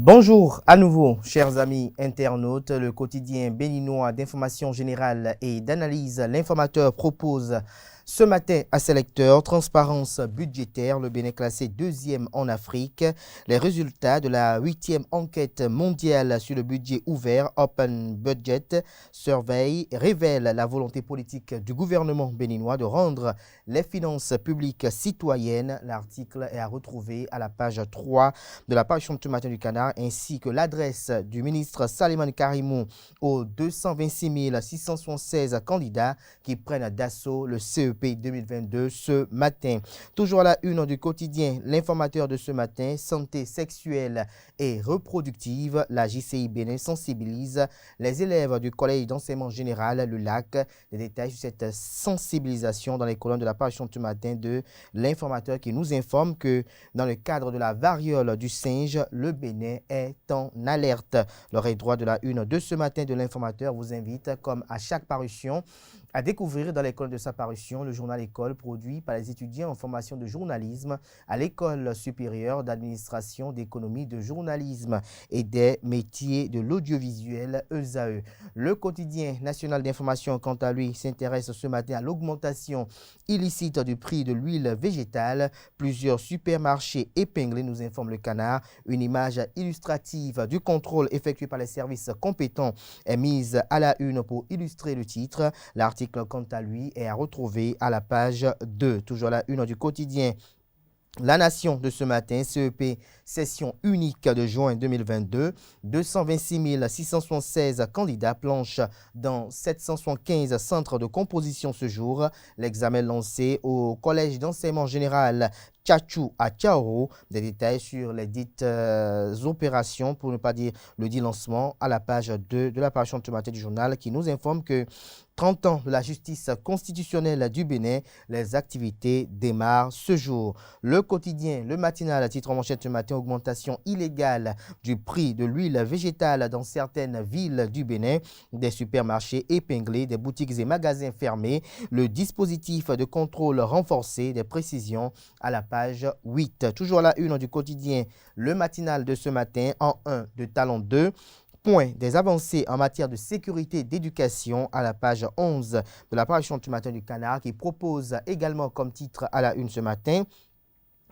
Bonjour à nouveau, chers amis internautes. Le quotidien béninois d'information générale et d'analyse, l'informateur propose ce matin à ses lecteurs transparence budgétaire, le Bénin classé deuxième en Afrique. Les résultats de la 8e enquête mondiale sur le budget ouvert, Open Budget Survey, révèlent la volonté politique du gouvernement béninois de rendre les finances publiques citoyennes. L'article est à retrouver à la page 3 de la parution ce matin du Canard, ainsi que l'adresse du ministre Salimane Karimou aux 226 676 candidats qui prennent d'assaut le CEP 2022 ce matin. Toujours à la une du quotidien, l'informateur de ce matin, santé sexuelle et reproductive, la JCI Bénin sensibilise les élèves du collège d'enseignement général, le LAC. Des détails sur cette sensibilisation dans les colonnes de la parution ce matin de l'informateur qui nous informe que dans le cadre de la variole du singe, le Bénin est en alerte. L'oreille droite de la une de ce matin de l'informateur vous invite, comme à chaque parution, à découvrir dans l'école de sa parution le journal École produit par les étudiants en formation de journalisme à l'École supérieure d'administration, d'économie, de journalisme et des métiers de l'audiovisuel ESAE. Le quotidien national d'information, quant à lui, s'intéresse ce matin à l'augmentation illicite du prix de l'huile végétale. Plusieurs supermarchés épinglés, nous informe le Canard. Une image illustrative du contrôle effectué par les services compétents est mise à la une pour illustrer le titre. L'article, quant à lui, est à retrouver à la page 2. Toujours à la une du quotidien. La Nation de ce matin, CEP, session unique de juin 2022, 226 676 candidats planchent dans 775 centres de composition ce jour. L'examen lancé au collège d'enseignement général Tchachou à Tchaoro. Des détails sur les dites opérations, pour ne pas dire le dit lancement, à la page 2 de la parution de ce matin du journal qui nous informe que 30 ans de la justice constitutionnelle du Bénin, les activités démarrent ce jour. Le quotidien, le matinal, à titre en manchette ce matin, augmentation illégale du prix de l'huile végétale dans certaines villes du Bénin, des supermarchés épinglés, des boutiques et magasins fermés, le dispositif de contrôle renforcé, des précisions à la page 8. Toujours à la une du quotidien, le matinal de ce matin, en 1 de talon 2. Point des avancées en matière de sécurité et d'éducation à la page 11 de la parution du matin du Canard qui propose également comme titre à la une ce matin,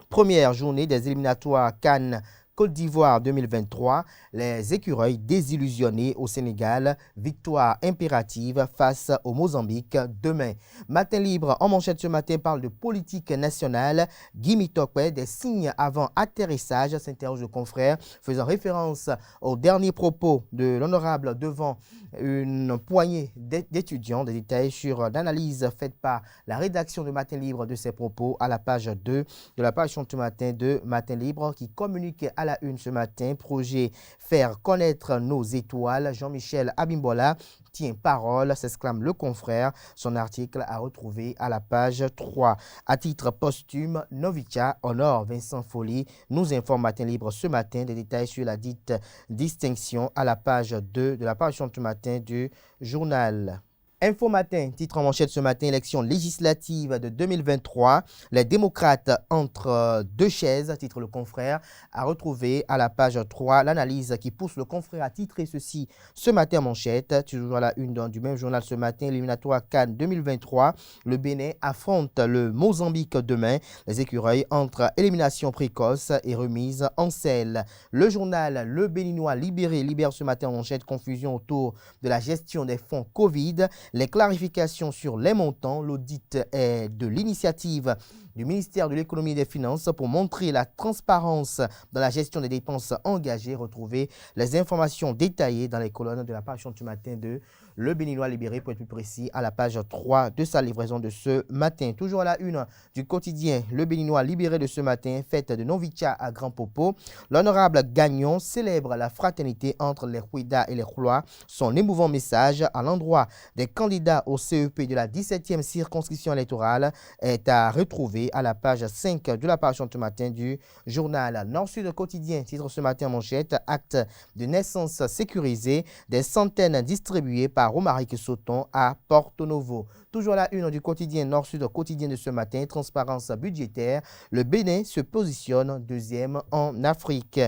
première journée des éliminatoires CAN Côte d'Ivoire 2023, les écureuils désillusionnés au Sénégal, victoire impérative face au Mozambique demain. Matin libre en manchette ce matin parle de politique nationale. Guy Mitokwe, des signes avant atterrissage, s'interroge le confrère, faisant référence aux derniers propos de l'honorable devant une poignée d'étudiants. Des détails sur l'analyse faite par la rédaction de Matin libre de ces propos à la page 2 de la page ce matin de Matin libre qui communique à la une ce matin, projet faire connaître nos étoiles. Jean-Michel Abimbola tient parole, s'exclame le confrère. Son article à retrouver à la page 3. À titre posthume, Novicha honore Vincent Folly, nous informe Matin libre ce matin. Des détails sur la dite distinction à la page 2 de la page ce matin du journal. Info Matin, titre en manchette ce matin, élection législative de 2023. Les démocrates entre deux chaises, titre le confrère, à retrouver à la page 3. L'analyse qui pousse le confrère à titrer ceci ce matin en manchette. Toujours à la une du même journal ce matin, éliminatoire CAN 2023. Le Bénin affronte le Mozambique demain. Les écureuils entre élimination précoce et remise en selle. Le journal Le Béninois libéré libère ce matin en manchette confusion autour de la gestion des fonds Covid. Les clarifications sur les montants, l'audit est de l'initiative du ministère de l'économie et des finances pour montrer la transparence dans la gestion des dépenses engagées. Retrouvez les informations détaillées dans les colonnes de la parution du matin de Le Béninois libéré, pour être plus précis, à la page 3 de sa livraison de ce matin. Toujours à la une du quotidien, Le Béninois libéré de ce matin, fête de Novicha à Grand Popo. L'honorable Gagnon célèbre la fraternité entre les Huida et les Khlois. Son émouvant message à l'endroit des candidats au CEP de la 17e circonscription électorale est à retrouver à la page 5 de la parution ce matin du journal Nord-Sud quotidien. Titre ce matin en manchette, acte de naissance sécurisé, des centaines distribués par Romaric Sauton à Porto Novo. Toujours à la une du quotidien Nord-Sud quotidien de ce matin, transparence budgétaire, le Bénin se positionne deuxième en Afrique.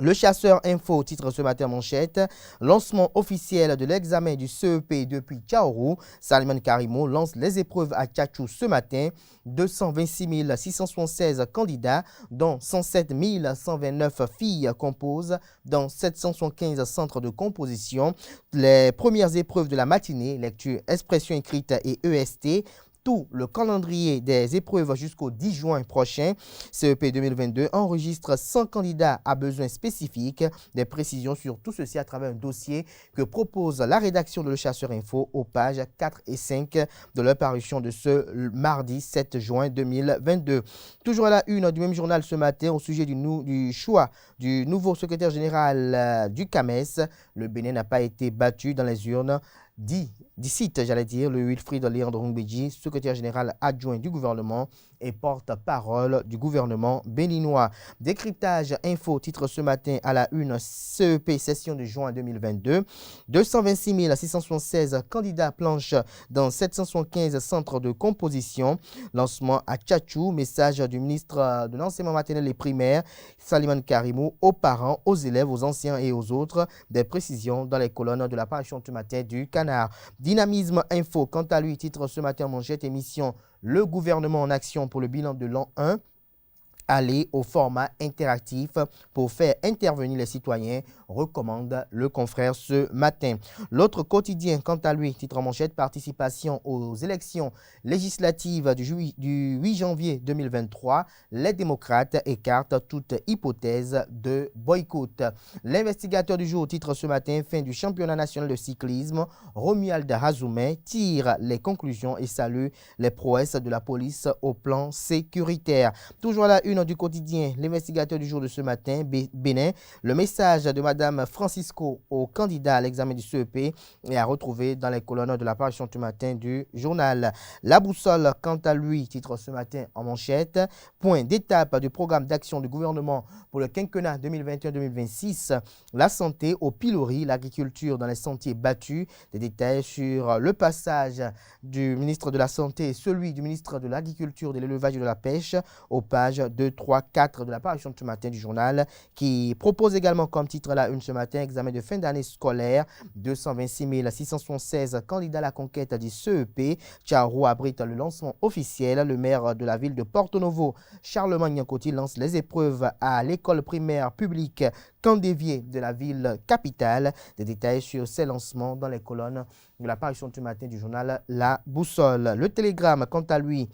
Le chasseur info titre ce matin manchette. Lancement officiel de l'examen du CEP depuis Tchaourou. Salman Karimo lance les épreuves à Tchatchou ce matin. 226 676 candidats, dont 107 129 filles composent dans 775 centres de composition. Les premières épreuves de la matinée, lecture, expression écrite et EST. Tout le calendrier des épreuves jusqu'au 10 juin prochain. CEP 2022 enregistre 100 candidats à besoins spécifiques. Des précisions sur tout ceci à travers un dossier que propose la rédaction de Le Chasseur Info aux pages 4 et 5 de leur parution de ce mardi 7 juin 2022. Toujours à la une du même journal ce matin au sujet du choix du nouveau secrétaire général du CAMES. Le Bénin n'a pas été battu dans les urnes. D'ici, j'allais dire, le Wilfried Léandre Ngbeji, secrétaire général adjoint du gouvernement et porte-parole du gouvernement béninois. Décryptage info titre ce matin à la une CEP session de juin 2022. 226 676 candidats planchent dans 775 centres de composition. Lancement à Tchatchou, message du ministre de l'enseignement maternel et primaire, Salman Karimo, aux parents, aux élèves, aux anciens et aux autres. Des précisions dans les colonnes de la parution du matin du Canard. Dynamisme info, quant à lui, titre ce matin manchette émission Le gouvernement en action pour le bilan de l'an 1. Aller au format interactif pour faire intervenir les citoyens, recommande le confrère ce matin. L'autre quotidien, quant à lui, titre en manchette, participation aux élections législatives du 8 janvier 2023. Les démocrates écartent toute hypothèse de boycott. L'investigateur du jour, titre ce matin, fin du championnat national de cyclisme. Romuald Hazoumé tire les conclusions et salue les prouesses de la police au plan sécuritaire. Toujours à la une du quotidien, l'investigateur du jour de ce matin, Bénin, le message de Madame Francisco au candidat à l'examen du CEP est à retrouver dans les colonnes de la parution du matin du journal. La boussole, quant à lui, titre ce matin en manchette, point d'étape du programme d'action du gouvernement pour le quinquennat 2021-2026, la santé au pilori, l'agriculture dans les sentiers battus, des détails sur le passage du ministre de la Santé et celui du ministre de l'Agriculture, de l'Élevage et de la Pêche aux pages 2, 3, 4 de la parution ce matin du journal qui propose également comme titre la une ce matin, examen de fin d'année scolaire, 226 676 candidats à la conquête du CEP. Tchaourou abrite le lancement officiel. Le maire de la ville de Porto Novo, Charlemagne Nyankoti, lance les épreuves à l'école primaire publique Candévier de la ville capitale. Des détails sur ces lancements dans les colonnes de la parution ce matin du journal La Boussole. Le Télégramme, quant à lui,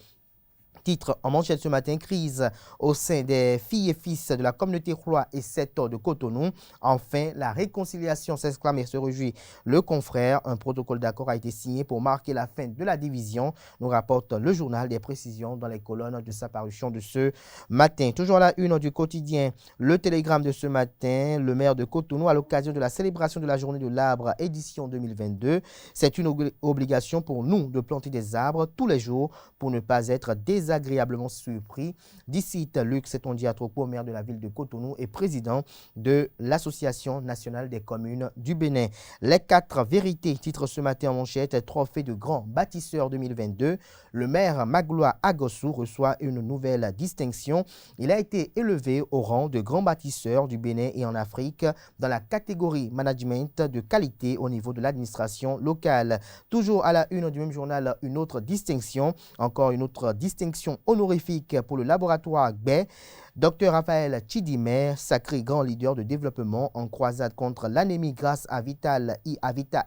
titre en manchette ce matin, crise au sein des filles et fils de la communauté Roi et Seto de Cotonou. Enfin, la réconciliation s'exclame et se réjouit le confrère. Un protocole d'accord a été signé pour marquer la fin de la division, nous rapporte le journal. Des précisions dans les colonnes de sa parution de ce matin. Toujours à la une du quotidien, le Télégramme de ce matin, le maire de Cotonou à l'occasion de la célébration de la journée de l'arbre édition 2022. C'est une obligation pour nous de planter des arbres tous les jours pour ne pas être désagréablement surpris. D'ici, Luc Setondiatropo, maire de la ville de Cotonou et président de l'Association nationale des communes du Bénin. Les 4 vérités, titre ce matin en manchette, trophée de grand bâtisseur 2022. Le maire Magloire Agossou reçoit une nouvelle distinction. Il a été élevé au rang de grand bâtisseur du Bénin et en Afrique dans la catégorie management de qualité au niveau de l'administration locale. Toujours à la une du même journal, une autre distinction, encore une autre distinction honorifique pour le laboratoire GBE. Dr Raphaël Chidimé, sacré grand leader de développement en croisade contre l'anémie grâce à Vita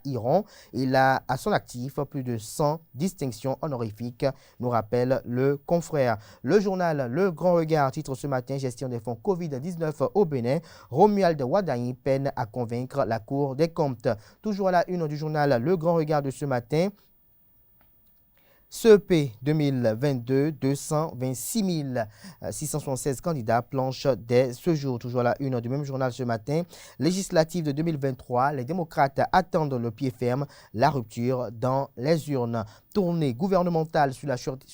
Iron. Il a à son actif plus de 100 distinctions honorifiques, nous rappelle le confrère. Le journal Le Grand Regard titre ce matin, gestion des fonds Covid-19 au Bénin. Romuald Wadaï peine à convaincre la Cour des comptes. Toujours à la une du journal Le Grand Regard de ce matin, CEP 2022, 226 676 candidats planchent dès ce jour. Toujours à la une du même journal ce matin. Législative de 2023, les démocrates attendent le pied ferme, la rupture dans les urnes. Tournée gouvernementale sur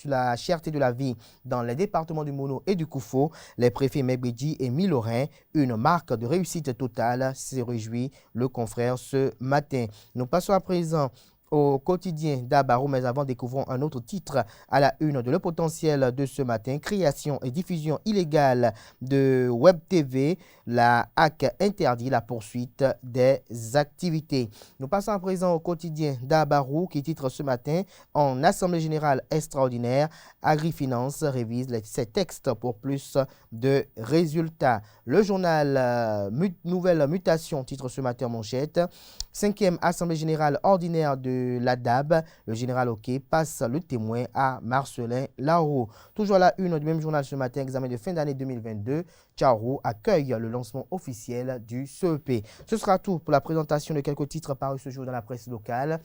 la cherté de la vie dans les départements du Mono et du Koufo. Les préfets Megbedji et Milorin, une marque de réussite totale, se réjouit le confrère ce matin. Nous passons à présent au quotidien d'Abarou, mais avant, découvrons un autre titre à la une de Le Potentiel de ce matin. Création et diffusion illégale de Web TV. La HAC interdit la poursuite des activités. Nous passons à présent au quotidien d'Abarou qui titre ce matin en Assemblée générale extraordinaire, Agrifinance révise ses textes pour plus de résultats. Le journal Nouvelle Mutation titre ce matin en manchette. 5e Assemblée générale ordinaire de l'ADAB, le général Oké passe le témoin à Marcelin Larroux. Toujours à la une du même journal ce matin, examen de fin d'année 2022, Tcharo accueille le lancement officiel du CEP. Ce sera tout pour la présentation de quelques titres parus ce jour dans la presse locale.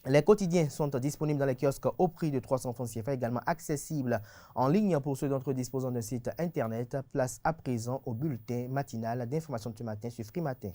Les quotidiens sont disponibles dans les kiosques au prix de 300 francs CFA, également accessibles en ligne pour ceux d'entre eux disposant d'un site internet. Place à présent au bulletin matinal d'information de ce matin sur Free Matin.